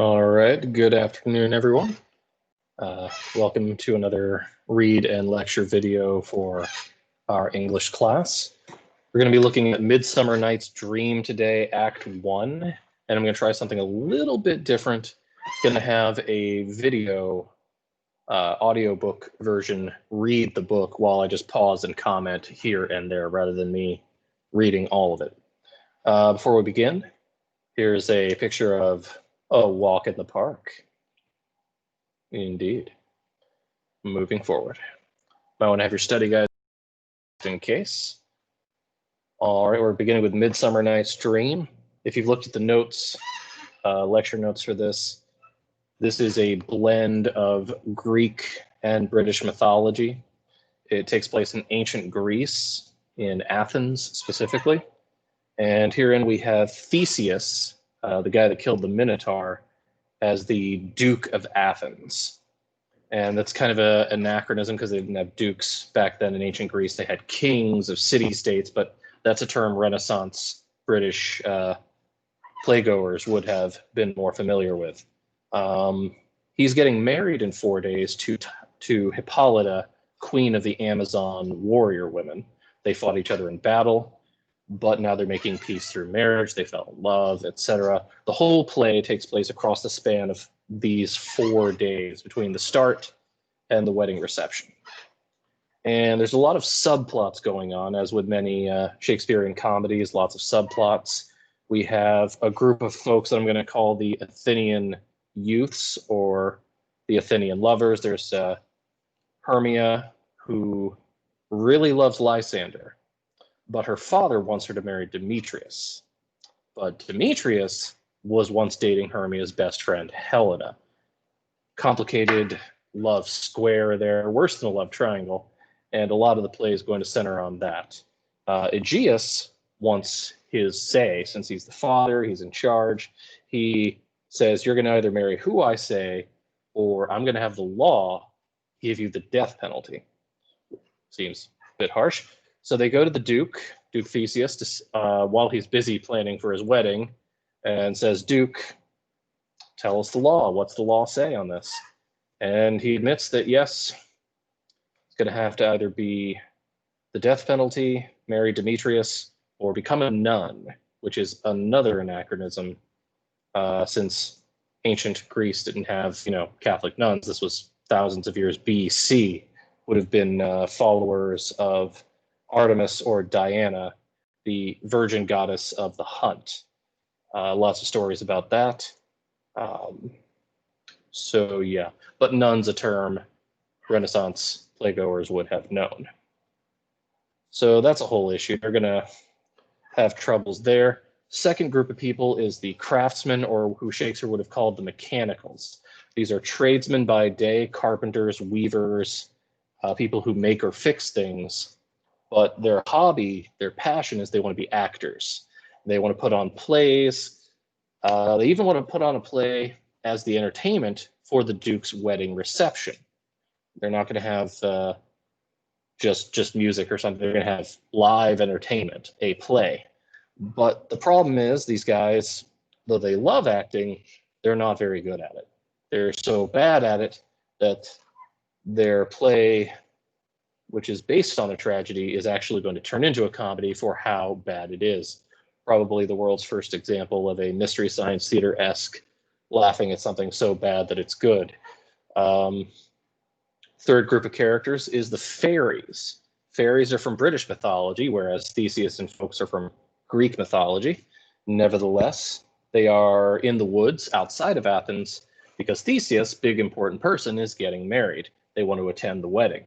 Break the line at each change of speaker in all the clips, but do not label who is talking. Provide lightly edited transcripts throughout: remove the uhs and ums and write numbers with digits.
All right, good afternoon, everyone. Welcome to another read and lecture video for our English class. We're going to be looking at Midsummer Night's Dream today, Act 1, and I'm going to try something a little bit different. I'm going to have a video audiobook version read the book while I just pause and comment here and there rather than me reading all of it. Before we begin, here's a picture of a walk in the park. Indeed. Moving forward. Might want to have your study guide in case. All right, we're beginning with Midsummer Night's Dream. If you've looked at the notes, lecture notes for this, this is a blend of Greek and British mythology. It takes place in ancient Greece, in Athens specifically. And herein we have Theseus, the guy that killed the Minotaur, as the Duke of Athens. And that's kind of an anachronism because they didn't have dukes back then in ancient Greece. They had kings of city-states, but that's a term Renaissance British playgoers would have been more familiar with. He's getting married in 4 days to Hippolyta, queen of the Amazon warrior women. They fought each other in battle, but now they're making peace through marriage. They fell in love, etc. The whole play takes place across the span of these 4 days between the start and the wedding reception. And there's a lot of subplots going on, as with many Shakespearean comedies, lots of subplots. We have a group of folks that I'm going to call the Athenian youths or the Athenian lovers. There's Hermia, who really loves Lysander, but her father wants her to marry Demetrius. But Demetrius was once dating Hermia's best friend, Helena. Complicated love square there, worse than a love triangle, and a lot of the play is going to center on that. Aegeus wants his say, since he's the father, he's in charge. He says, you're going to either marry who I say, or I'm going to have the law give you the death penalty. Seems a bit harsh. So they go to the Duke Theseus, while he's busy planning for his wedding, and says, Duke, tell us the law. What's the law say on this? And he admits that, yes, it's going to have to either be the death penalty, marry Demetrius, or become a nun, which is another anachronism, since ancient Greece didn't have, Catholic nuns. This was thousands of years BC, would have been followers of Artemis or Diana, the virgin goddess of the hunt. Lots of stories about that. So yeah, but nun's a term Renaissance playgoers would have known. So that's a whole issue. They're going to have troubles there. Second group of people is the craftsmen, or who Shakespeare would have called the mechanicals. These are tradesmen by day, carpenters, weavers, people who make or fix things. But their hobby, their passion is they want to be actors. They want to put on plays. They even want to put on a play as the entertainment for the Duke's wedding reception. They're not going to have just music or something. They're going to have live entertainment, a play. But the problem is these guys, though they love acting, they're not very good at it. They're so bad at it that their play, which is based on a tragedy, is actually going to turn into a comedy for how bad it is. Probably the world's first example of a Mystery Science Theater-esque laughing at something so bad that it's good. Third group of characters is the fairies. Fairies are from British mythology, whereas Theseus and folks are from Greek mythology. Nevertheless, they are in the woods outside of Athens because Theseus, big important person, is getting married. They want to attend the wedding.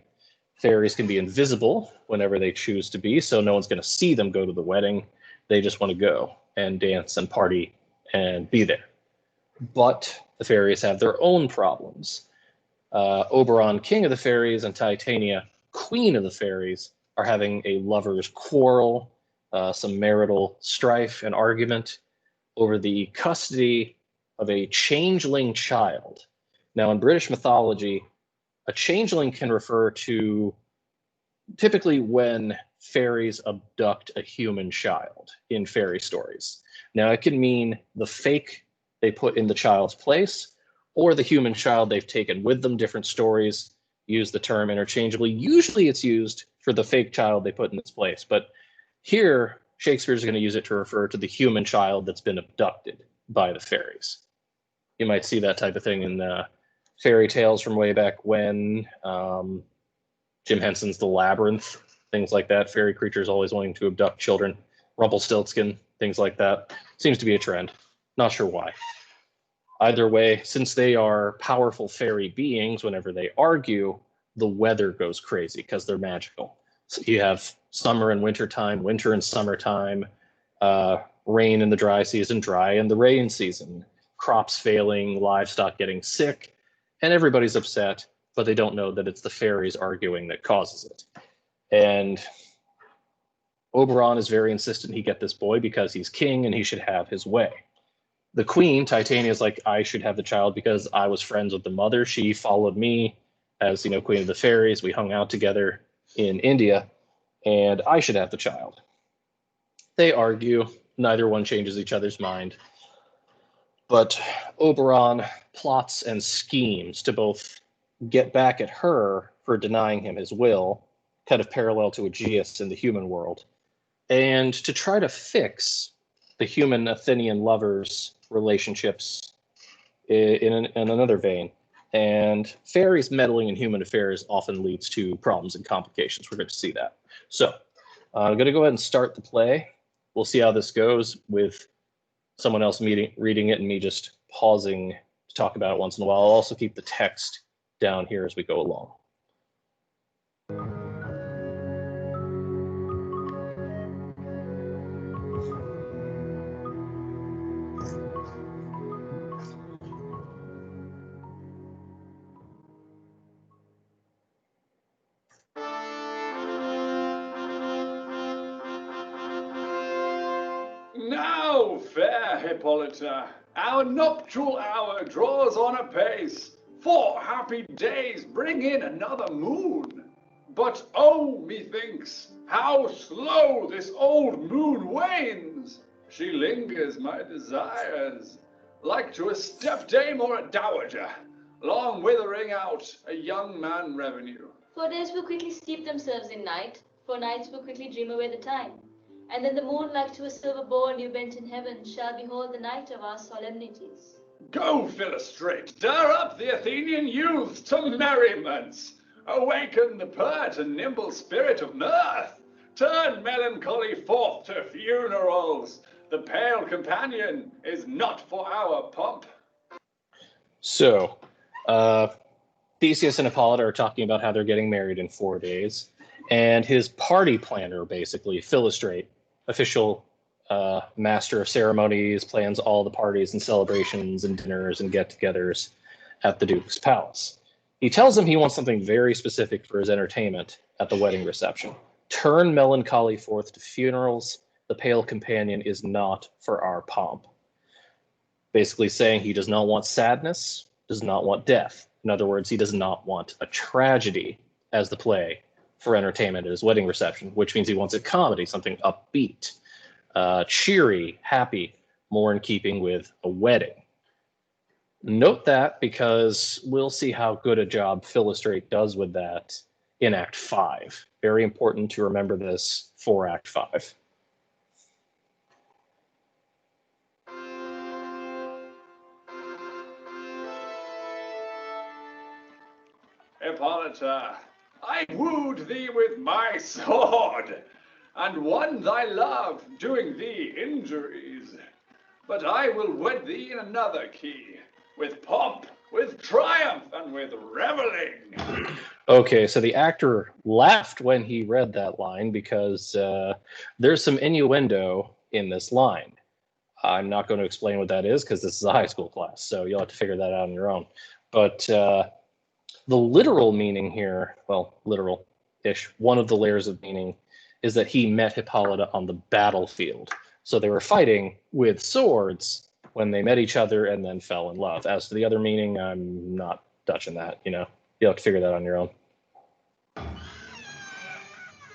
Fairies can be invisible whenever they choose to be, so no one's going to see them go to the wedding. They just want to go and dance and party and be there. But the fairies have their own problems. Oberon, king of the fairies, and Titania, queen of the fairies, are having a lover's quarrel, some marital strife and argument over the custody of a changeling child. Now, in British mythology, a changeling can refer to typically when fairies abduct a human child in fairy stories. Now, it can mean the fake they put in the child's place, or the human child they've taken with them. Different stories use the term interchangeably. Usually it's used for the fake child they put in its place, but here Shakespeare's going to use it to refer to the human child that's been abducted by the fairies. You might see that type of thing in fairy tales from way back when, Jim Henson's The Labyrinth, things like that. Fairy creatures always wanting to abduct children. Rumpelstiltskin, things like that. Seems to be a trend. Not sure why. Either way, since they are powerful fairy beings, whenever they argue, the weather goes crazy because they're magical. So you have summer and winter time, winter and summertime, rain in the dry season, dry in the rain season, crops failing, livestock getting sick, and everybody's upset, but they don't know that it's the fairies arguing that causes it. And Oberon is very insistent he get this boy because he's king and he should have his way. The queen, Titania, is like, I should have the child because I was friends with the mother. She followed me as, queen of the fairies. We hung out together in India, and I should have the child. They argue. Neither one changes each other's mind. But Oberon plots and schemes to both get back at her for denying him his will, kind of parallel to Aegeus in the human world, and to try to fix the human Athenian lovers' relationships in another vein. And fairies meddling in human affairs often leads to problems and complications. We're going to see that. So I'm going to go ahead and start the play. We'll see how this goes with someone else reading it and me just pausing to talk about it once in a while. I'll also keep the text down here as we go along.
Now, fair Hippolyta, our nuptial hour draws on apace. 4 happy days bring in another moon. But oh, methinks, how slow this old moon wanes! She lingers my desires, like to a stepdame or a dowager, long withering out a young man revenue.
For days will quickly steep themselves in night, for nights will quickly dream away the time. And then the moon, like to a silver bowl new bent in heaven, shall behold the night of our solemnities.
Go, Philostrate, stir up the Athenian youths to merriments. Awaken the pert and nimble spirit of mirth. Turn melancholy forth to funerals. The pale companion is not for our pomp.
So, Theseus and Hippolyta are talking about how they're getting married in 4 days. And his party planner, basically, Philostrate, official master of ceremonies, plans all the parties and celebrations and dinners and get-togethers at the Duke's palace. He tells him he wants something very specific for his entertainment at the wedding reception. Turn melancholy forth to funerals. The pale companion is not for our pomp. Basically saying he does not want sadness, does not want death. In other words, he does not want a tragedy as the play for entertainment at his wedding reception, which means he wants a comedy, something upbeat, cheery, happy, more in keeping with a wedding. Note that because we'll see how good a job Philostrate does with that in Act 5. Very important to remember this for Act 5.
Hippolyta, I wooed thee with my sword, and won thy love, doing thee injuries. But I will wed thee in another key, with pomp, with triumph, and with reveling.
Okay, so the actor laughed when he read that line because there's some innuendo in this line. I'm not going to explain what that is because this is a high school class, so you'll have to figure that out on your own. But the literal meaning here, well, literal-ish, one of the layers of meaning is that he met Hippolyta on the battlefield. So they were fighting with swords when they met each other and then fell in love. As to the other meaning, I'm not touching that, You'll have to figure that on your own.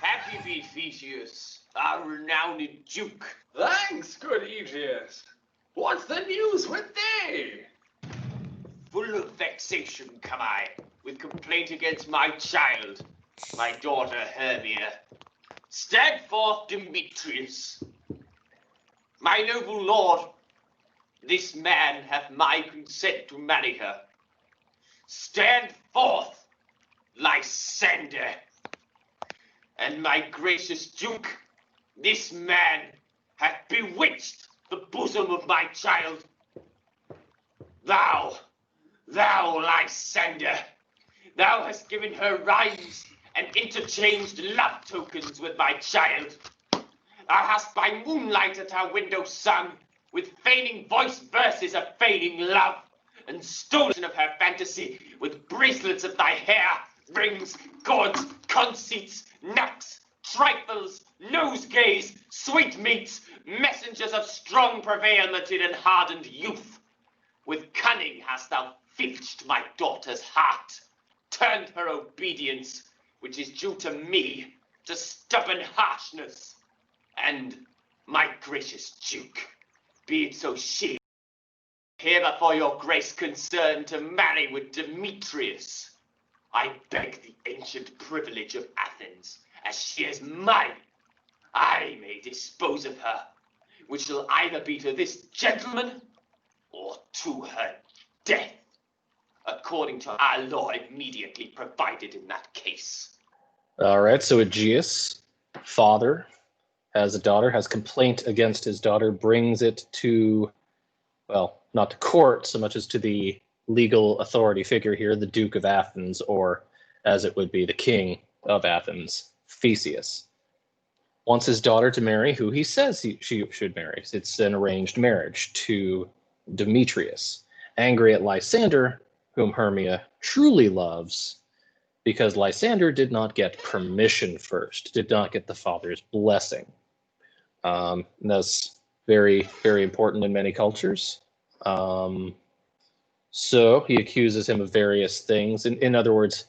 Happy be Theseus, our renowned duke.
Thanks, good Aegeus. What's the news with thee?
Full of vexation come I, with complaint against my child, my daughter Hermia. Stand forth, Demetrius. My noble lord, this man hath my consent to marry her. Stand forth, Lysander. And my gracious duke, this man hath bewitched the bosom of my child. Thou, Lysander, thou hast given her rhymes and interchanged love tokens with my child. Thou hast by moonlight at her window sung, with feigning voice verses of feigning love, and stolen of her fantasy with bracelets of thy hair, rings, gauds, conceits, nuts, trifles, nosegays, sweetmeats, messengers of strong prevailment in hardened youth. With cunning hast thou filched my daughter's heart, turned her obedience, which is due to me, to stubborn harshness. And, my gracious duke, be it so she, here before your grace concerned to marry with Demetrius, I beg the ancient privilege of Athens, as she is mine, I may dispose of her, which shall either be to this gentleman or to her death, according to our law immediately provided in that case.
All right, so Aegeus, father, has a daughter, has complaint against his daughter, brings it to, well, not to court so much as to the legal authority figure here, the Duke of Athens, or as it would be, the King of Athens, Theseus. Wants his daughter to marry who he says she should marry. It's an arranged marriage to Demetrius. Angry at Lysander, whom Hermia truly loves, because Lysander did not get permission first, did not get the father's blessing. And that's very, very important in many cultures. So he accuses him of various things. In other words,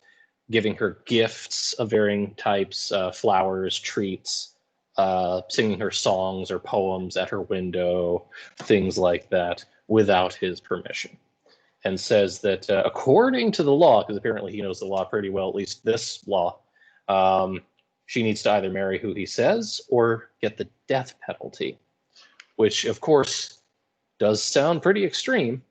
giving her gifts of varying types, flowers, treats, singing her songs or poems at her window, things like that, without his permission. And says that according to the law, because apparently he knows the law pretty well, at least this law, she needs to either marry who he says or get the death penalty, which, of course, does sound pretty extreme.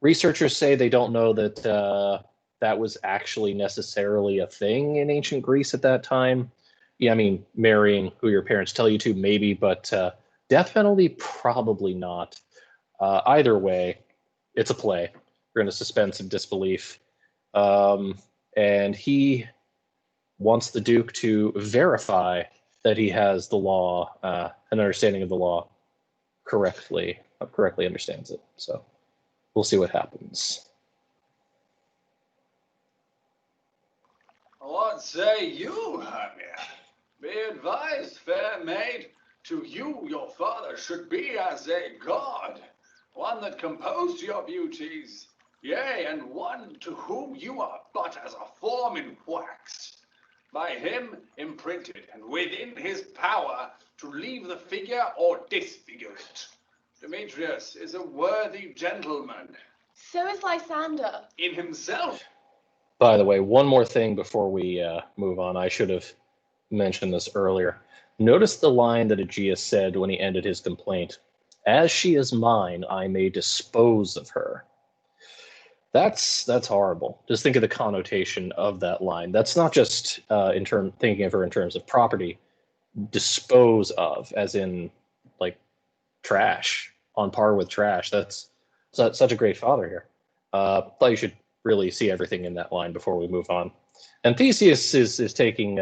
Researchers say they don't know that that was actually necessarily a thing in ancient Greece at that time. Yeah, I mean, marrying who your parents tell you to, maybe, but death penalty, probably not. Either way, it's a play. We're going to suspend some disbelief. And he wants the Duke to verify that he has the law, an understanding of the law correctly understands it. So we'll see what happens.
What say you, Hermia? Be advised, fair maid, to you your father should be as a god, one that composed your beauties, yea, and one to whom you are but as a form in wax, by him imprinted, and within his power to leave the figure or disfigure it. Demetrius is a worthy gentleman.
So is Lysander.
In himself.
By the way, one more thing before we move on. I should have mentioned this earlier. Notice the line that Aegeus said when he ended his complaint. As she is mine, I may dispose of her. That's horrible. Just think of the connotation of that line. That's not just thinking of her in terms of property. Dispose of, as in like trash, on par with trash. That's such a great father here. Thought you should really see everything in that line before we move on. And Theseus is taking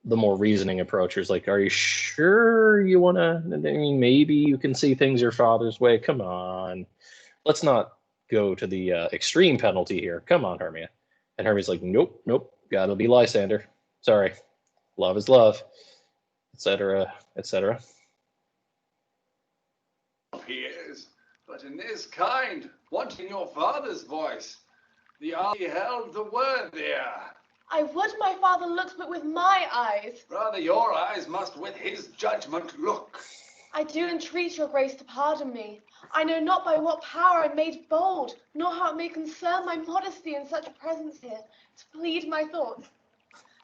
the more reasoning approach. Is like, are you sure you want to? I mean, maybe you can see things your father's way. Come on, let's not go to the extreme penalty here. Come on, Hermia. And Hermia's like, nope, gotta be Lysander. Sorry, love is love, etc., etc.
He is, but in this kind, wanting your father's voice, the eye held the word there.
I would my father looked but with my eyes.
Rather your eyes must with his judgment look.
I do entreat your grace to pardon me. I know not by what power I made bold, nor how it may concern my modesty in such a presence here, to plead my thoughts.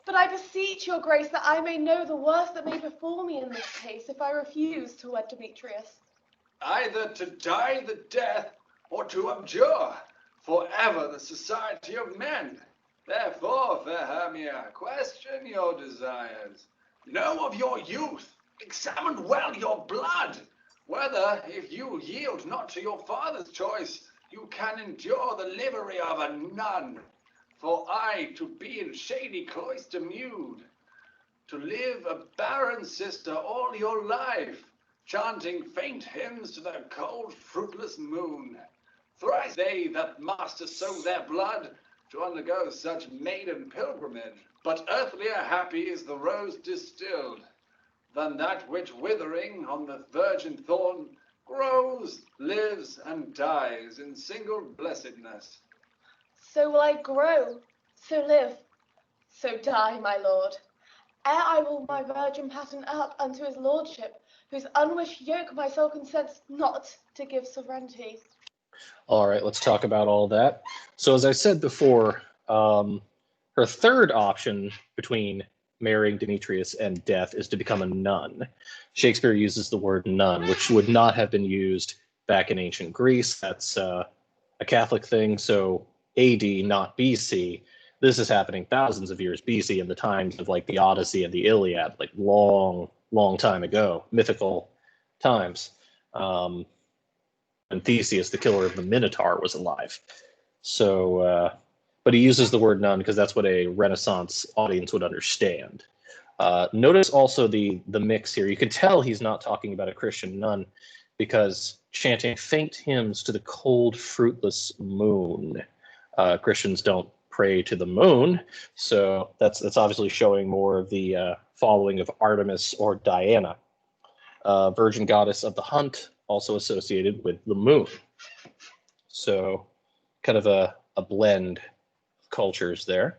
But I beseech your grace that I may know the worst that may befall me in this case if I refuse to wed Demetrius.
Either to die the death, or to abjure forever the society of men. Therefore, fair Hermia, question your desires. Know of your youth, examine well your blood, whether, if you yield not to your father's choice, you can endure the livery of a nun. For I, to be in shady cloister mewed, to live a barren sister all your life, chanting faint hymns to the cold, fruitless moon. Thrice they that master sow their blood to undergo such maiden pilgrimage. But earthlier happy is the rose distilled, than that which withering on the virgin thorn grows, lives, and dies in single blessedness.
So will I grow, so live, so die, my lord. Ere I will my virgin pattern up unto his lordship, whose unwished yoke my soul consents not to give sovereignty.
All right, let's talk about all that. So as I said before, her third option between marrying Demetrius and death is to become a nun. Shakespeare uses the word nun, which would not have been used back in ancient Greece. That's a Catholic thing, so AD, not BC. This is happening thousands of years BC in the times of like the Odyssey and the Iliad, like long, long time ago, mythical times. And Theseus, the killer of the Minotaur, was alive. So, but he uses the word nun because that's what a Renaissance audience would understand. Notice also the mix here. You can tell he's not talking about a Christian nun because chanting faint hymns to the cold, fruitless moon. Christians don't pray to the moon, so that's obviously showing more of the following of Artemis or Diana, virgin goddess of the hunt, also associated with the moon. So kind of a blend of cultures there.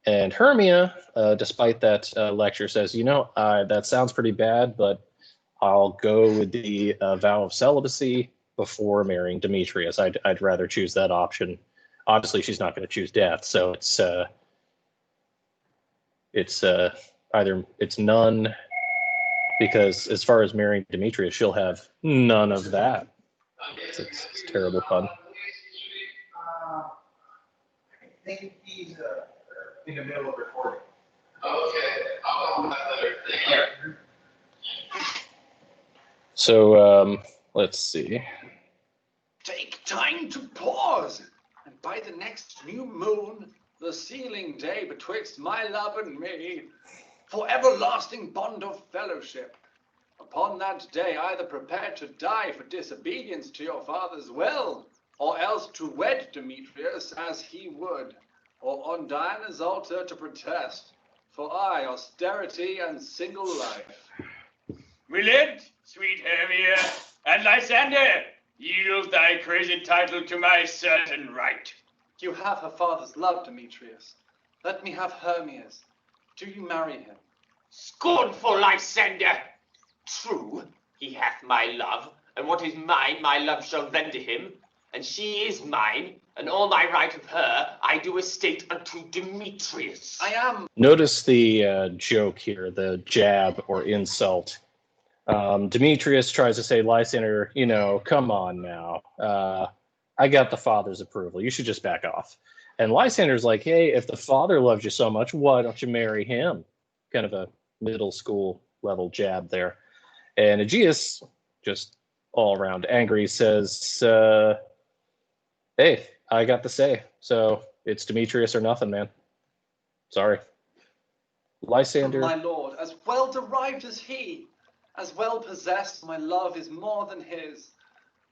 And Hermia, despite that lecture, says, you know, that sounds pretty bad, but I'll go with the vow of celibacy before marrying Demetrius. I'd rather choose that option. Obviously, she's not going to choose death, so it's either it's none, because as far as marrying Demetrius, she'll have none of that. It's a terrible pun.
I think he's in the middle of recording. Okay, I'll later.
So let's see.
Take time to pause, and by the next new moon, the sealing day betwixt my love and me, for everlasting bond of fellowship. Upon that day, either prepare to die for disobedience to your father's will, or else to wed Demetrius as he would, or on Diana's altar to protest, for I, austerity and single life.
Relent, sweet Hermia, and Lysander, yield thy crazy title to my certain right.
You have her father's love, Demetrius. Let me have Hermia's. Do you marry him?
Scornful Lysander! True, he hath my love, and what is mine, my love shall render him. And she is mine, and all my right of her I do estate unto Demetrius.
I am.
Notice the joke here, the jab or insult. Demetrius tries to say, Lysander, you know, come on now. I got the father's approval. You should just back off. And Lysander's like, hey, if the father loves you so much, why don't you marry him? Kind of a middle school level jab there. And Aegeus, just all around angry, says, hey, I got the say. So it's Demetrius or nothing, man. Sorry. Lysander.
My lord, as well derived as he, as well possessed, my love is more than his.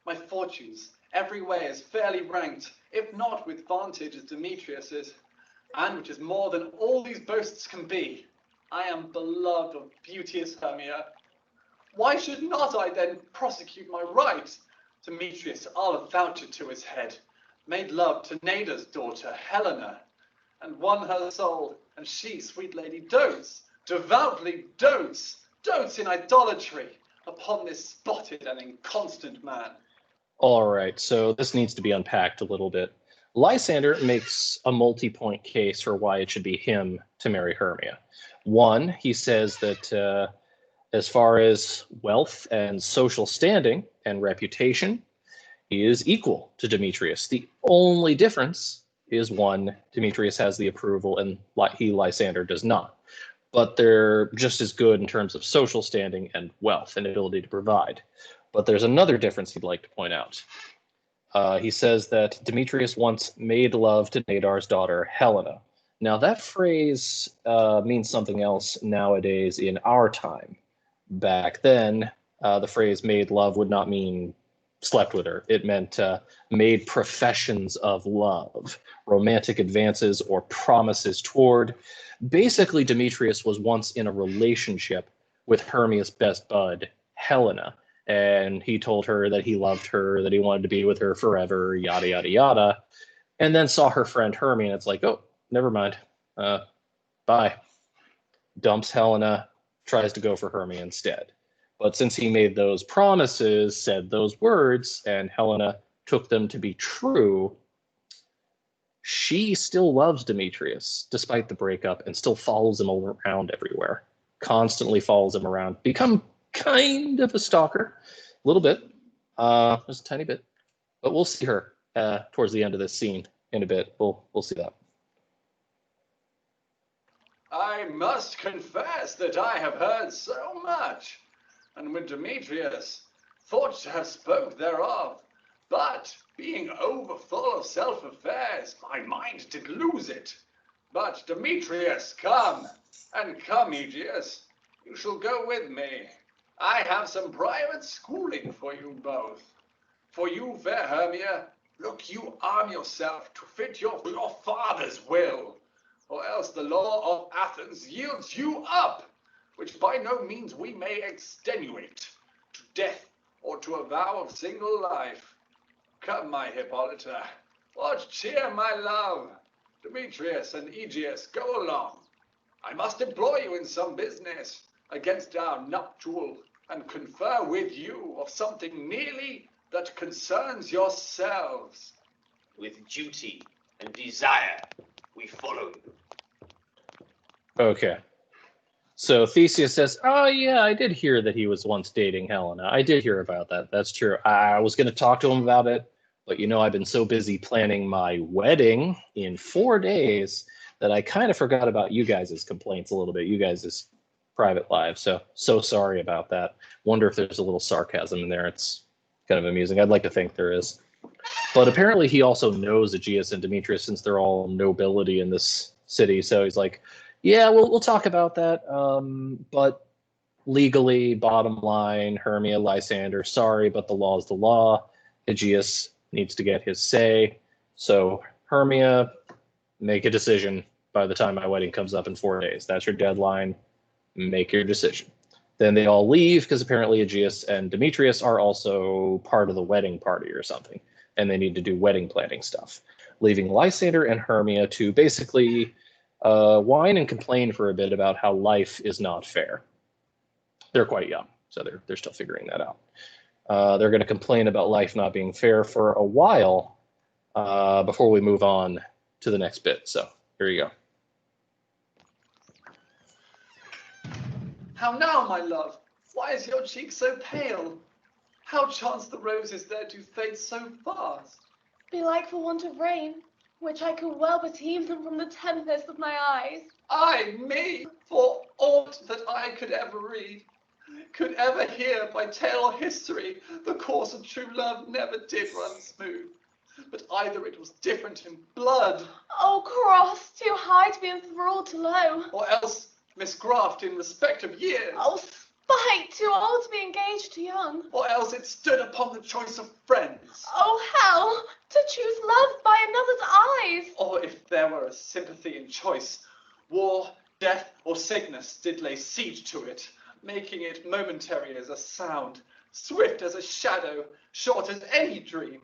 My fortunes, every way, is fairly ranked, if not with vantage as Demetrius's, and which is more than all these boasts can be. I am beloved of beauteous Hermia. Why should not I then prosecute my right? Demetrius, I'll vouch it to his head, made love to Nada's daughter, Helena, and won her soul, and she, sweet lady, dotes, devoutly dotes in idolatry, upon this spotted and inconstant man.
All right, so this needs to be unpacked a little bit. Lysander makes a multi-point case for why it should be him to marry Hermia. One, he says that as far as wealth and social standing and reputation, he is equal to Demetrius. The only difference is one, Demetrius has the approval and Lysander does not. But they're just as good in terms of social standing and wealth and ability to provide. But there's another difference he'd like to point out. He says that Demetrius once made love to Nadar's daughter, Helena. Now, that phrase means something else nowadays in our time. Back then, the phrase made love would not mean slept with her. It meant made professions of love, romantic advances or promises toward. Basically, Demetrius was once in a relationship with Hermia's best bud, Helena. And he told her that he loved her, that he wanted to be with her forever, yada, yada, yada. And then saw her friend Hermia, and it's like, oh, never mind. Bye. Dumps Helena, tries to go for Hermia instead. But since he made those promises, said those words, and Helena took them to be true, she still loves Demetrius, despite the breakup, and still follows him around everywhere. Constantly follows him around. Become kind of a stalker, a little bit, just a tiny bit, but we'll see her towards the end of this scene in a bit. We'll see that.
I must confess that I have heard so much, and with Demetrius, thought to have spoke thereof, but being overfull of self-affairs, my mind did lose it. But Demetrius, come, and come, Aegeus, you shall go with me. I have some private schooling for you both. For you, fair Hermia, look you arm yourself to fit your father's will, or else the law of Athens yields you up, which by no means we may extenuate, to death or to a vow of single life. Come, my Hippolyta, what cheer, my love? Demetrius and Aegeus, go along. I must employ you in some business against our nuptial, and confer with you of something nearly that concerns yourselves.
With duty and desire, we follow you.
Okay. So Theseus says, oh yeah, I did hear that he was once dating Helena. I did hear about that. That's true. I was going to talk to him about it, but I've been so busy planning my wedding in 4 days that I kind of forgot about you guys' complaints a little bit, you guys' private lives. So sorry about that. Wonder if there's a little sarcasm in there. It's kind of amusing. I'd like to think there is. But apparently he also knows Aegeus and Demetrius since they're all nobility in this city. So he's like, yeah, we'll talk about that. But legally, bottom line, Hermia, Lysander, sorry, but the law is the law. Aegeus needs to get his say. So Hermia, make a decision by the time my wedding comes up in 4 days. That's your deadline. Make your decision. Then they all leave because apparently Aegeus and Demetrius are also part of the wedding party or something, and they need to do wedding planning stuff, leaving Lysander and Hermia to basically whine and complain for a bit about how life is not fair. They're quite young, so they're still figuring that out. They're going to complain about life not being fair for a while before we move on to the next bit. So here you go.
How now, my love? Why is your cheek so pale? How chance the roses there to fade so fast?
Belike for want of rain, which I could well beteem them from the tempest of my eyes.
Ay me, for aught that I could ever read, could ever hear by tale or history, the course of true love never did run smooth. But either it was different in blood.
Oh, cross, too high to be enthralled to low.
Or else misgraft in respect of years.
Oh, spite, too old to be engaged too young.
Or else it stood upon the choice of friends.
Oh, hell, to choose love by another's eyes.
Or if there were a sympathy in choice, war, death, or sickness did lay siege to it, making it momentary as a sound, swift as a shadow, short as any dream,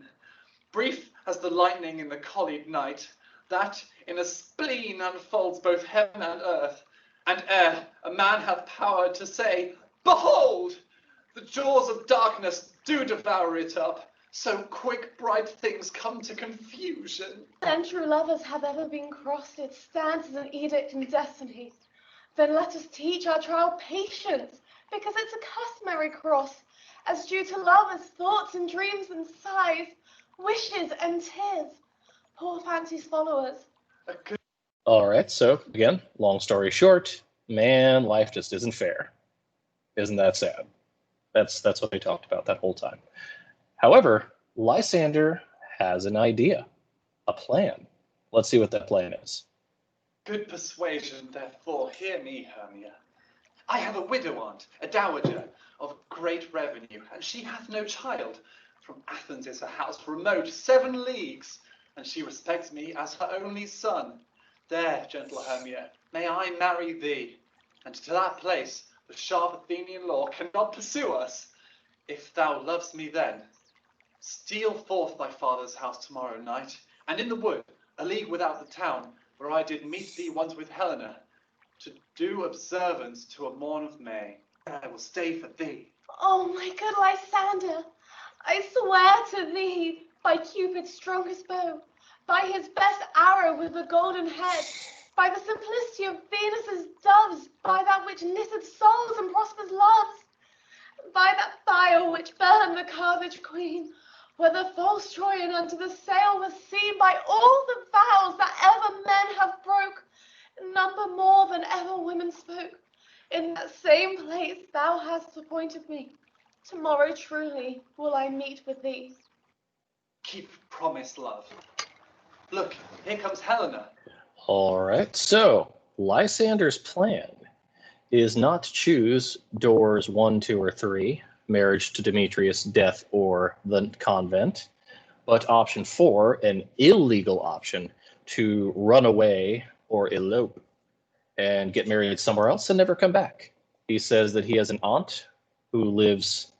brief as the lightning in the collied night, that in a spleen unfolds both heaven and earth, and ere a man hath power to say, behold, the jaws of darkness do devour it up. So quick bright things come to confusion.
Then true lovers have ever been crossed, it stands as an edict in destiny. Then let us teach our trial patience, because it's a customary cross, as due to lovers' thoughts and dreams and sighs, wishes and tears. Poor fancy's followers.
A good
All right, so again, long story short, man, life just isn't fair. Isn't that sad? That's what we talked about that whole time. However, Lysander has an idea, a plan. Let's see what that plan is.
good persuasion, therefore, hear me, Hermia. I have a widow aunt, a dowager, of great revenue, and she hath no child. From Athens is her house remote 7 leagues, and she respects me as her only son. There, gentle Hermia, may I marry thee, and to that place the sharp Athenian law cannot pursue us. If thou lovest me then, steal forth thy father's house tomorrow night, and in the wood, a league without the town, where I did meet thee once with Helena, to do observance to a morn of May. I will stay for thee.
Oh, my good Lysander, I swear to thee, by Cupid's strongest bow, by his best arrow with the golden head, by the simplicity of Venus's doves, by that which knitted souls and prospers loves, by that fire which burned the Carthage queen, where the false Trojan unto the sail was seen, by all the vows that ever men have broke, number more than ever women spoke. In that same place thou hast appointed me. Tomorrow truly will I meet with thee.
Keep promise, love. Look, here comes Helena.
All right, so Lysander's plan is not to choose doors 1, 2, or 3, marriage to Demetrius, death, or the convent, but option 4, an illegal option to run away or elope and get married somewhere else and never come back. He says that he has an aunt who lives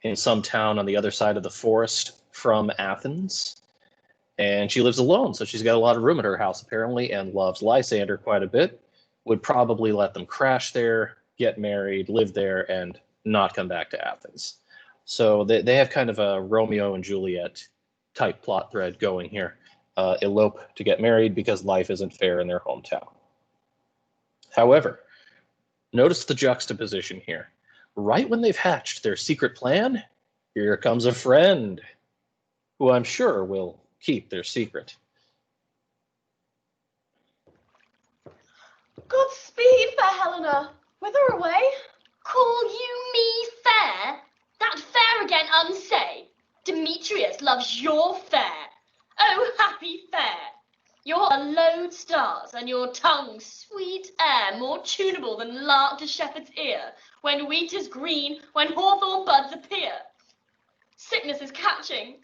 in some town on the other side of the forest from Athens, and she lives alone, so she's got a lot of room at her house apparently, and loves Lysander quite a bit. Would probably let them crash there, get married, live there, and not come back to Athens. So they have kind of a Romeo and Juliet type plot thread going here. Elope to get married because life isn't fair in their hometown. However, notice the juxtaposition here. Right when they've hatched their secret plan, here comes a friend who I'm sure will keep their secret.
God speed, fair Helena. Whither away?
Call you me fair? That fair again unsay. Demetrius loves your fair. Oh, happy fair! Your lodestars and your tongue sweet air, more tunable than lark to shepherd's ear, when wheat is green, when hawthorn buds appear. Sickness is catching.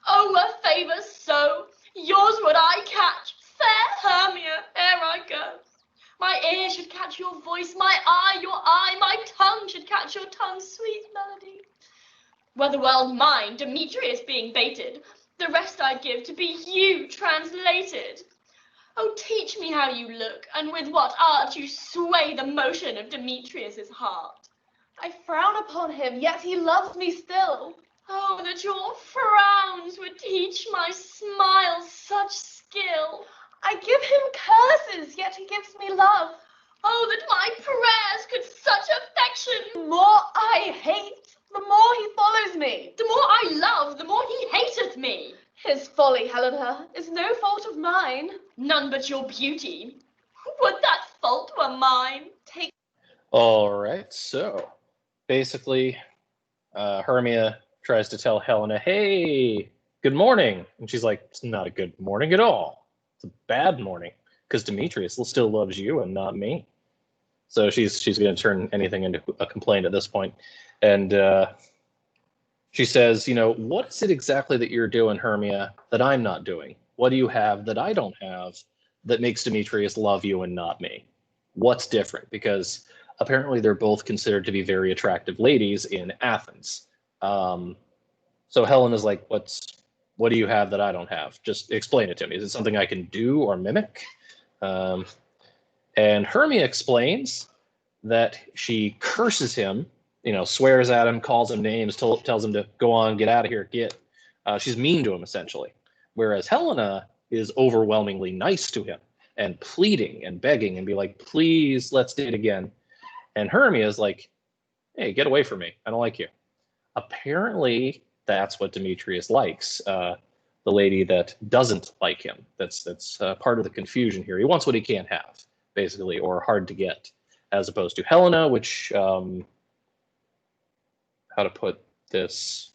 Oh, a favour so, yours would I catch, fair Hermia, ere I go. My ear should catch your voice, my eye your eye, my tongue should catch your tongue's sweet melody. Were the world mine, Demetrius being baited, the rest I'd give to be you translated. Oh, teach me how you look, and with what art you sway the motion of Demetrius's heart.
I frown upon him, yet he loves me still.
Oh, that your frowns would teach my smiles such skill.
I give him curses, yet he gives me love.
Oh, that my prayers could such affection.
The more I hate, the more he follows me.
The more I love, the more he hateth me.
His folly, Helena, is no fault of mine.
None but your beauty. Would that fault were mine. Take.
All right, so basically, Hermia tries to tell Helena, hey, good morning. And she's like, it's not a good morning at all. It's a bad morning, because Demetrius still loves you and not me. So she's going to turn anything into a complaint at this point. And she says, what is it exactly that you're doing, Hermia, that I'm not doing? What do you have that I don't have that makes Demetrius love you and not me? What's different? Because apparently they're both considered to be very attractive ladies in Athens. So Helena's like, what do you have that I don't have? Just explain it to me. Is it something I can do or mimic? And Hermia explains that she curses him swears at him, calls him names, tells him to go on, get out of here, get. She's mean to him, essentially. Whereas Helena is overwhelmingly nice to him and pleading and begging and be like, please, let's date again. And Hermia is like, hey, get away from me. I don't like you. Apparently, that's what Demetrius likes. The lady that doesn't like him. That's part of the confusion here. He wants what he can't have, basically, or hard to get, as opposed to Helena, which, how to put this,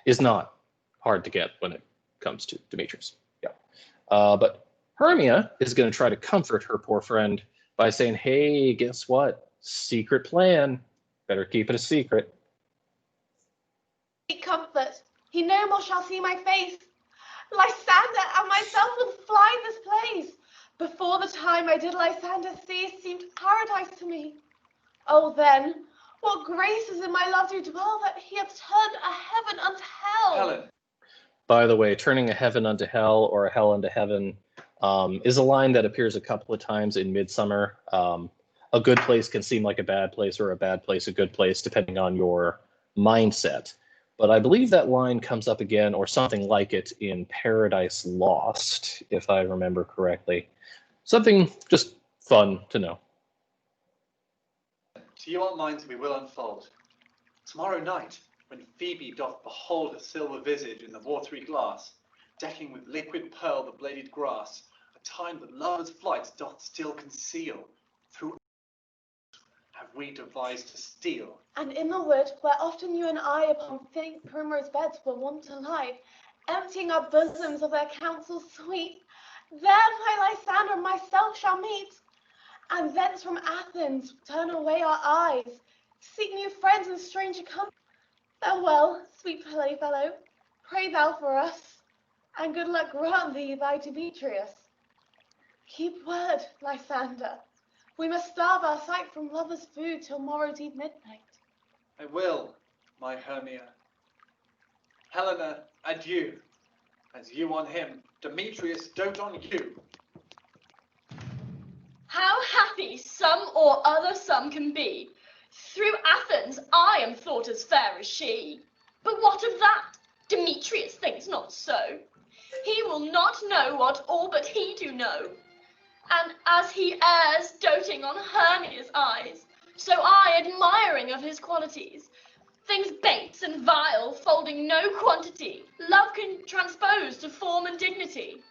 is not hard to get when it comes to Demetrius. Yeah. But Hermia is going to try to comfort her poor friend by saying, hey, guess what? Secret plan. Better keep it a secret.
Comfort. He no more shall see my face. Lysander and myself will fly this place. Before the time I did Lysander see seemed paradise to me. Oh then, what graces in my love do dwell that he hath turned a heaven unto hell.
Helen.
By the way, turning a heaven unto hell or a hell unto heaven is a line that appears a couple of times in Midsummer. A good place can seem like a bad place, or a bad place a good place, depending on your mindset. But I believe that line comes up again, or something like it, in Paradise Lost, if I remember correctly. Something just fun to know.
To you our minds we will unfold. Tomorrow night, when Phoebe doth behold her silver visage in the watery glass, decking with liquid pearl the bladed grass, a time that lovers' flight doth still conceal, through have we devised to steal.
And in the wood, where often you and I upon faint primrose beds were wont to lie, emptying our bosoms of their counsels sweet, there my Lysander and myself shall meet. And thence from Athens turn away our eyes, seek new friends and stranger company. Farewell, sweet playfellow, pray thou for us, and good luck grant thee thy Demetrius. Keep word, Lysander. We must starve our sight from lovers' food till morrow deep midnight.
I will, my Hermia. Helena, adieu. As you on him, Demetrius dote on you.
How happy some or other some can be. Through Athens I am thought as fair as she. But what of that? Demetrius thinks not so. He will not know what all but he do know. And as he errs, doting on Hermia's eyes, so I, admiring of his qualities, things base and vile, folding no quantity, love can transpose to form and dignity.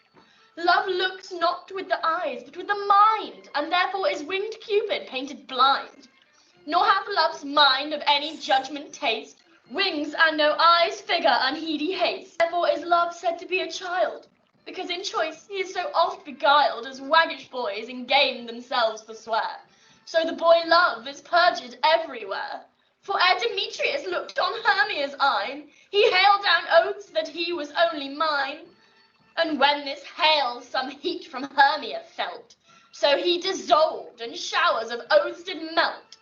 Love looks not with the eyes, but with the mind, and therefore is winged Cupid painted blind. Nor hath love's mind of any judgment taste, wings and no eyes figure unheedy haste. Therefore is love said to be a child, because in choice he is so oft beguiled as waggish boys in game themselves forswear. So the boy love is perjured everywhere. For ere Demetrius looked on Hermia's eyne, he hailed down oaths that he was only mine. And when this hail some heat from Hermia felt, so he dissolved, and showers of oaths did melt.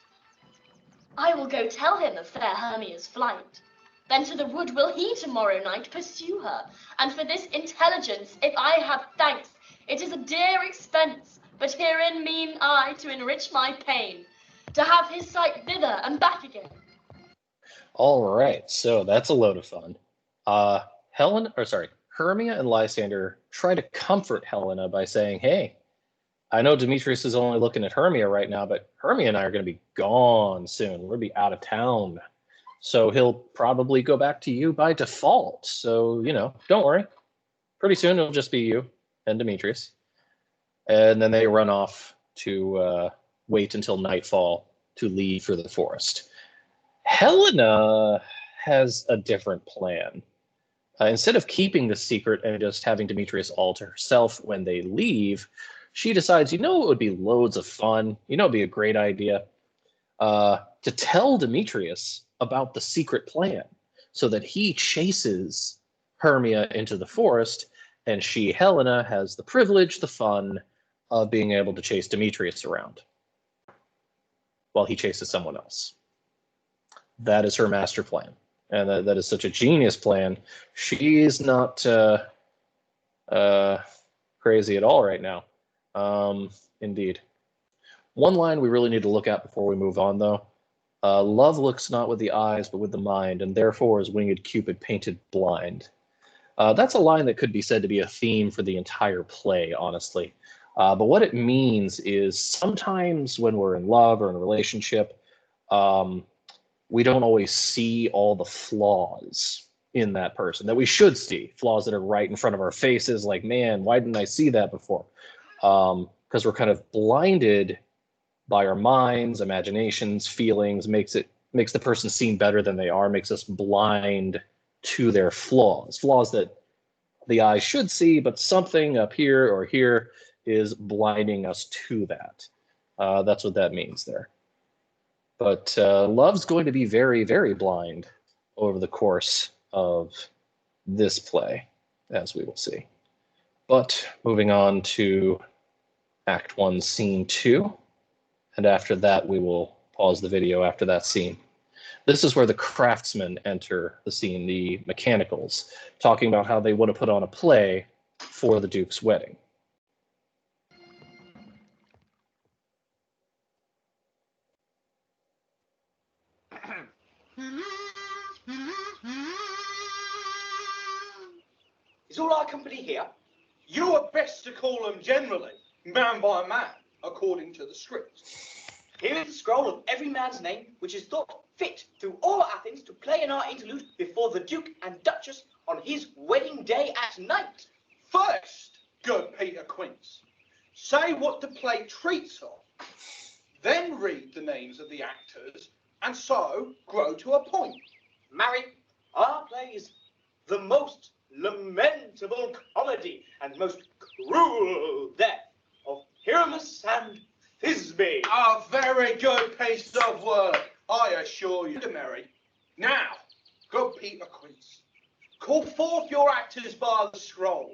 I will go tell him of fair Hermia's flight. Then to the wood will he tomorrow night pursue her, and for this intelligence, if I have thanks, it is a dear expense, but herein mean I to enrich my pain, to have his sight thither and back again.
All right, so that's a load of fun. Hermia and Lysander try to comfort Helena by saying, hey, I know Demetrius is only looking at Hermia right now, but Hermia and I are going to be gone soon. We're going to be out of town. So he'll probably go back to you by default. So, don't worry. Pretty soon it'll just be you and Demetrius. And then they run off to wait until nightfall to leave for the forest. Helena has a different plan. Instead of keeping the secret and just having Demetrius all to herself when they leave, she decides, it would be loads of fun. It'd be a great idea to tell Demetrius about the secret plan so that he chases Hermia into the forest, and she, Helena, has the privilege, the fun of being able to chase Demetrius around while he chases someone else. That is her master plan. And that is such a genius plan. She's not crazy at all right now. Indeed. One line we really need to look at before we move on, though. Love looks not with the eyes, but with the mind, and therefore is winged Cupid painted blind. That's a line that could be said to be a theme for the entire play, honestly. But what it means is sometimes when we're in love or in a relationship, we don't always see all the flaws in that person that we should see, flaws that are right in front of our faces, like, man, why didn't I see that before? Because we're kind of blinded by our minds, imaginations, feelings, makes the person seem better than they are, makes us blind to their flaws that the eye should see, but something up here or here is blinding us to that. That's what that means there. But love's going to be very, very blind over the course of this play, as we will see. But moving on to Act 1, Scene 2, and after that we will pause the video after that scene. This is where the craftsmen enter the scene, the mechanicals, talking about how they want to put on a play for the Duke's wedding.
Is all our company here?
You are best to call them generally, man by man, according to the script.
Here is the scroll of every man's name, which is thought fit through all Athens to play in our interlude before the Duke and Duchess on his wedding day at night.
First, good Peter Quince, say what the play treats of. Then read the names of the actors, and so grow to a point.
Marry, our play is the most lamentable comedy and most cruel death of Pyramus and Thisbe.
A very good piece of work, I assure you, Mary. Now, good Peter Quince, call forth your actors by the scroll.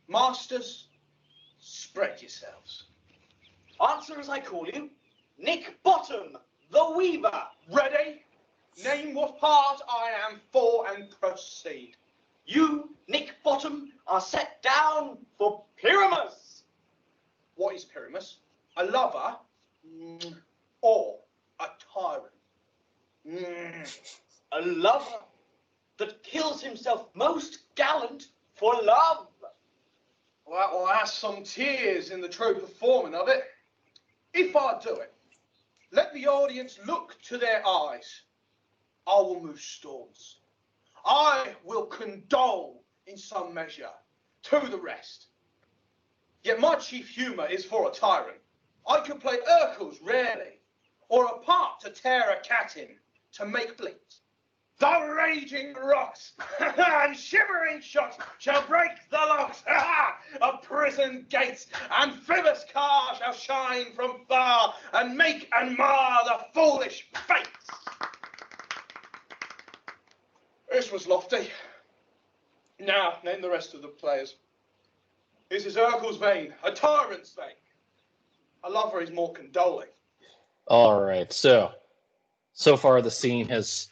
Masters, spread yourselves.
Answer as I call you. Nick Bottom, the Weaver.
Ready? Name what part I am for and proceed.
You, Nick Bottom, are set down for Pyramus.
What is Pyramus? A lover or a tyrant?
A lover that kills himself most gallant for love.
Well, that's some tears in the true performing of it. If I do it, let the audience look to their eyes. I will move storms. I will condole in some measure to the rest. Yet my chief humour is for a tyrant. I could play Urkel's rarely, or a part to tear a cat in, to make bleat. The raging rocks and shivering shocks shall break the locks of prison gates, and Phoebus' car shall shine from far and make and mar the foolish fates. This was lofty. Now, name the rest of the players. This is Urkel's vein, a tyrant's vein. A lover is more condoling.
All right, so far the scene has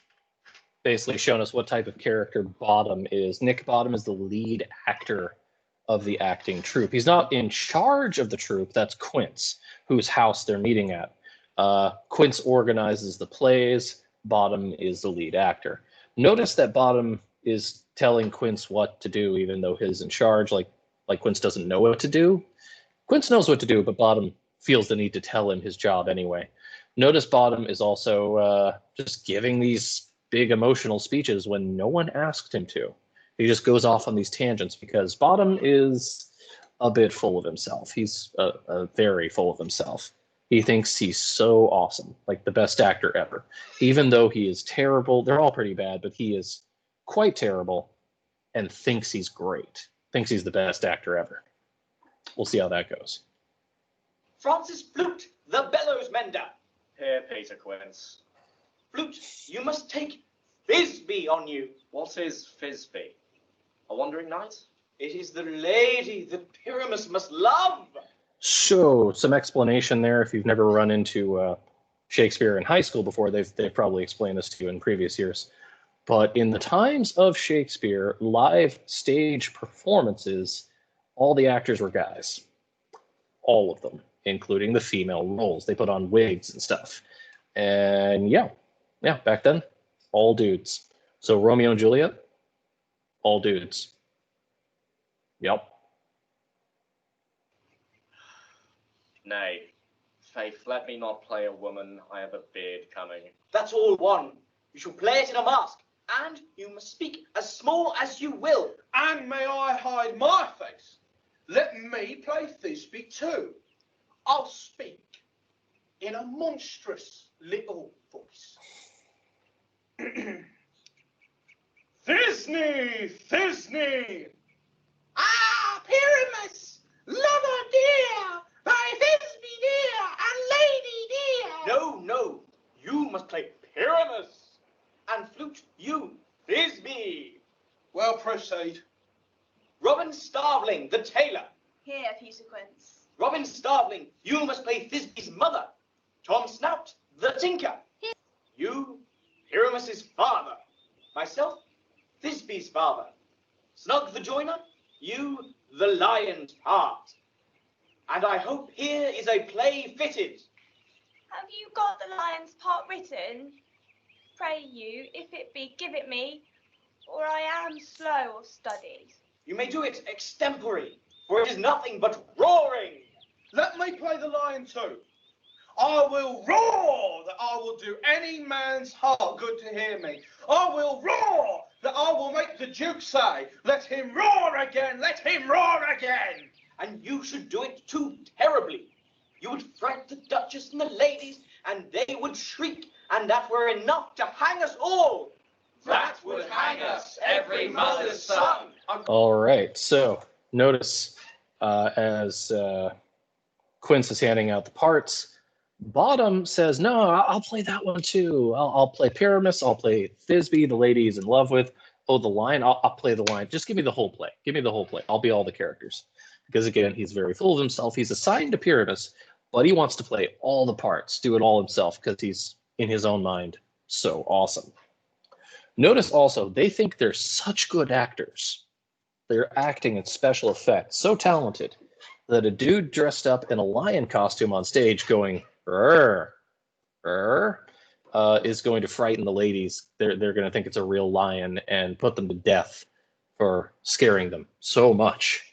basically shown us what type of character Bottom is. Nick Bottom is the lead actor of the acting troupe. He's not in charge of the troupe. That's Quince, whose house they're meeting at. Quince organizes the plays. Bottom is the lead actor. Notice that Bottom is telling Quince what to do, even though he's in charge. Like Quince doesn't know what to do. Quince knows what to do, but Bottom feels the need to tell him his job anyway. Notice Bottom is also just giving these big emotional speeches when no one asked him to. He just goes off on these tangents because Bottom is a bit full of himself. He's very full of himself. He thinks he's so awesome, like the best actor ever. Even though he is terrible, they're all pretty bad, but he is quite terrible and thinks he's great. Thinks he's the best actor ever. We'll see how that goes.
Francis Flute, the bellows mender.
Here, Peter Quince.
Flute, you must take Thisbe on you.
What is Thisbe? A wandering knight?
It is the lady that Pyramus must love.
So, some explanation there. If you've never run into Shakespeare in high school before, they've probably explained this to you in previous years. But in the times of Shakespeare, live stage performances, all the actors were guys. All of them, including the female roles. They put on wigs and stuff. And yeah, Yeah, back then, all dudes. So Romeo and Juliet, all dudes. Yep.
Nay, Faith, let me not play a woman. I have a beard coming.
That's all one. You shall play it in a mask, and you must speak as small as you will.
And may I hide my face? Let me play Thisbe too. I'll speak in a monstrous little voice. Thisne, Thisne! Ah, Pyramus! Lover dear! My Thisbe dear! And lady dear!
No, no, you must play Pyramus, and flute you, Thisbe.
Well, proceed.
Robin Starveling, the tailor.
Here, Peterquince.
Robin Starveling, you must play Thisbe's mother. Tom Snout, the tinker. You, Pyramus's father. Myself, Thisbe's father. Snug the joiner, you, the lion's part. And I hope here is a play fitted.
Have you got the lion's part written? Pray you, if it be, give it me, or I am slow of study.
You may do it extempore, for it is nothing but roaring.
Let me play the lion too. I will roar that I will do any man's heart good to hear me. I will roar that I will make the Duke say, let him roar again, let him roar again.
And you should do it too terribly. You would fright the Duchess and the ladies, and they would shriek, and that were enough to hang us all.
That would hang us, every mother's son.
All right. So notice as Quince is handing out the parts, Bottom says, no, I'll play that one too. I'll play Pyramus. I'll play Thisbe, the lady he's in love with. Oh, the lion. I'll play the lion. Just give me the whole play. Give me the whole play. I'll be all the characters. Because again, he's very full of himself. He's assigned to Pyramus, but he wants to play all the parts, do it all himself because he's in his own mind so awesome. Notice also, they think they're such good actors. They're acting in special effects, so talented, that a dude dressed up in a lion costume on stage going, "Rrr, rrr," is going to frighten the ladies. They're going to think it's a real lion and put them to death for scaring them so much.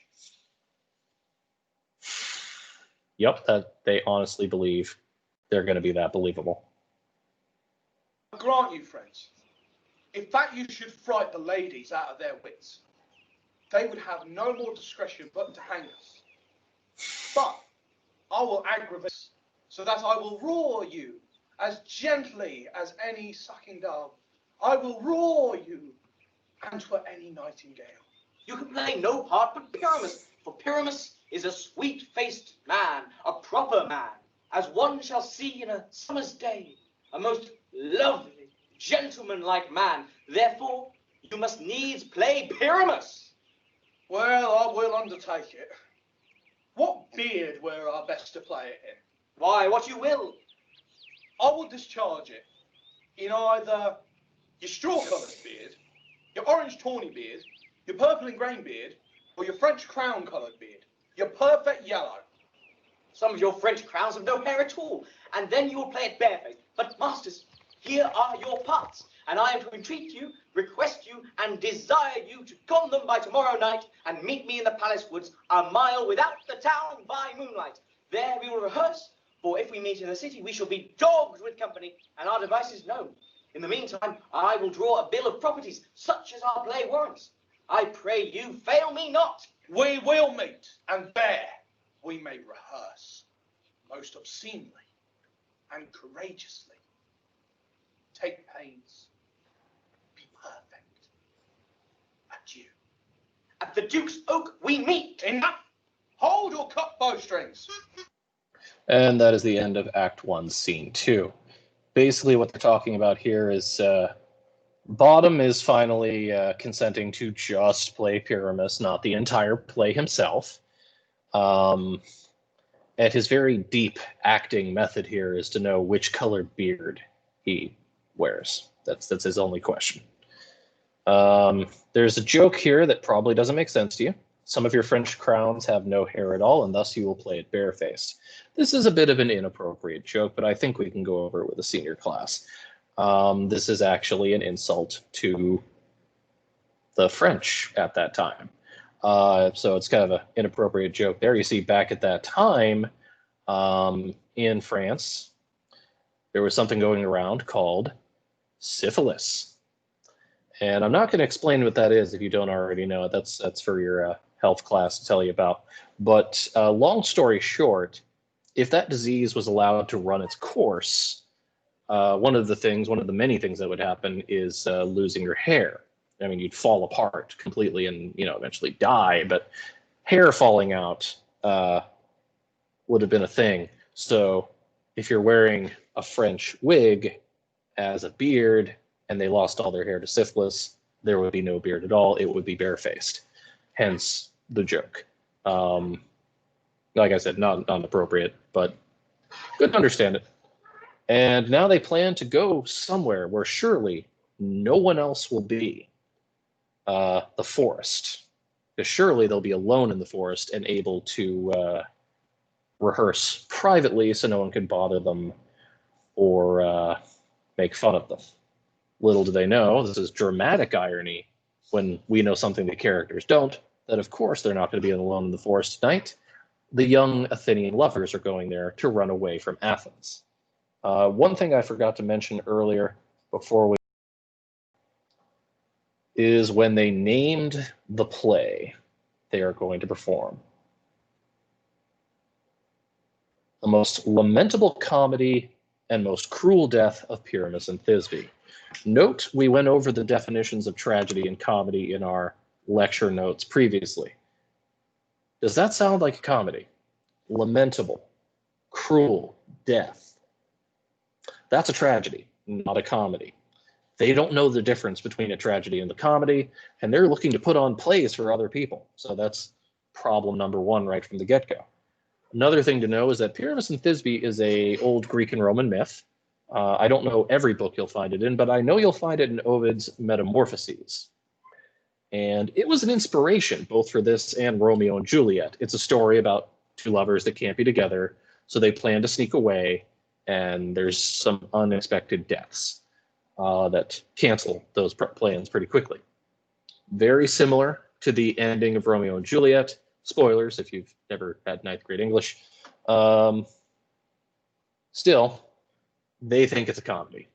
Yep, that they honestly believe they're going to be that believable.
I grant you, friends, if that you should fright the ladies out of their wits, they would have no more discretion but to hang us. But I will aggravate so that I will roar you as gently as any sucking dove. I will roar you, and 'twere any nightingale.
You can play no part but Pyramus, for Pyramus is a sweet-faced man, a proper man, as one shall see in a summer's day, a most lovely, gentlemanlike man. Therefore, you must needs play Pyramus.
Well, I will undertake it. What beard were I best to play it in?
Why, what you will.
I will discharge it in either your straw-coloured beard, your orange tawny beard, your purple and grain beard, or your French crown-coloured beard, your perfect yellow.
Some of your French crowns have no hair at all, and then you will play it barefaced. But, masters, here are your parts, and I am to entreat you, request you, and desire you to con them by tomorrow night, and meet me in the palace woods, a mile without the town by moonlight. There we will rehearse, for if we meet in the city, we shall be dogged with company, and our devices known. In the meantime, I will draw a bill of properties, such as our play warrants. I pray you, fail me not.
We will meet, and there we may rehearse, most obscenely and courageously. Take pains, be perfect. Adieu.
At the Duke's Oak we meet.
Enough! Hold or cut bowstrings.
And that is the end of Act 1, Scene 2. Basically what they're talking about here is Bottom is finally consenting to just play Pyramus, not the entire play himself. And his very deep acting method here is to know which colored beard he wears. That's his only question. There's a joke here that probably doesn't make sense to you. Some of your French crowns have no hair at all, and thus you will play it barefaced. This is a bit of an inappropriate joke, but I think we can go over it with a senior class. This is actually an insult to the French at that time. So it's kind of an inappropriate joke there. You see, back at that time in France, there was something going around called syphilis. And I'm not going to explain what that is if you don't already know it. That's for your health class to tell you about. But long story short, if that disease was allowed to run its course, one of the many things that would happen is losing your hair. I mean, you'd fall apart completely and, eventually die, but hair falling out would have been a thing. So if you're wearing a French wig as a beard and they lost all their hair to syphilis, there would be no beard at all. It would be barefaced. Hence the joke. Like I said, not appropriate, but good to understand it. And now they plan to go somewhere where surely no one else will be. The forest. Because surely they'll be alone in the forest and able to rehearse privately so no one can bother them or make fun of them. Little do they know, this is dramatic irony when we know something the characters don't, that of course they're not going to be alone in the forest tonight. The young Athenian lovers are going there to run away from Athens. One thing I forgot to mention earlier before we is when they named the play they are going to perform. The most lamentable comedy and most cruel death of Pyramus and Thisbe. Note we went over the definitions of tragedy and comedy in our lecture notes previously. Does that sound like a comedy? Lamentable, cruel death. That's a tragedy, not a comedy. They don't know the difference between a tragedy and the comedy, and they're looking to put on plays for other people. So that's problem number one right from the get-go. Another thing to know is that Pyramus and Thisbe is a old Greek and Roman myth. I don't know every book you'll find it in, but I know you'll find it in Ovid's Metamorphoses. And it was an inspiration both for this and Romeo and Juliet. It's a story about two lovers that can't be together, so they plan to sneak away, and there's some unexpected deaths that cancel those plans pretty quickly. Very similar to the ending of Romeo and Juliet. Spoilers if you've never had ninth grade English. Still, they think it's a comedy.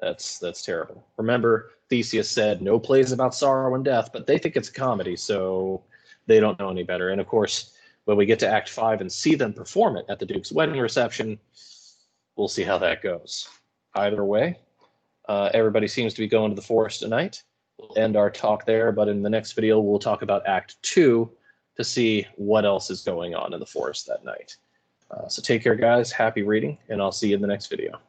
That's terrible. Remember, Theseus said no plays about sorrow and death, but they think it's a comedy, so they don't know any better. And of course, when we get to Act 5 and see them perform it at the Duke's wedding reception, we'll see how that goes. Either way, everybody seems to be going to the forest tonight. We'll end our talk there, but in the next video, we'll talk about Act 2 to see what else is going on in the forest that night. So take care, guys. Happy reading, and I'll see you in the next video.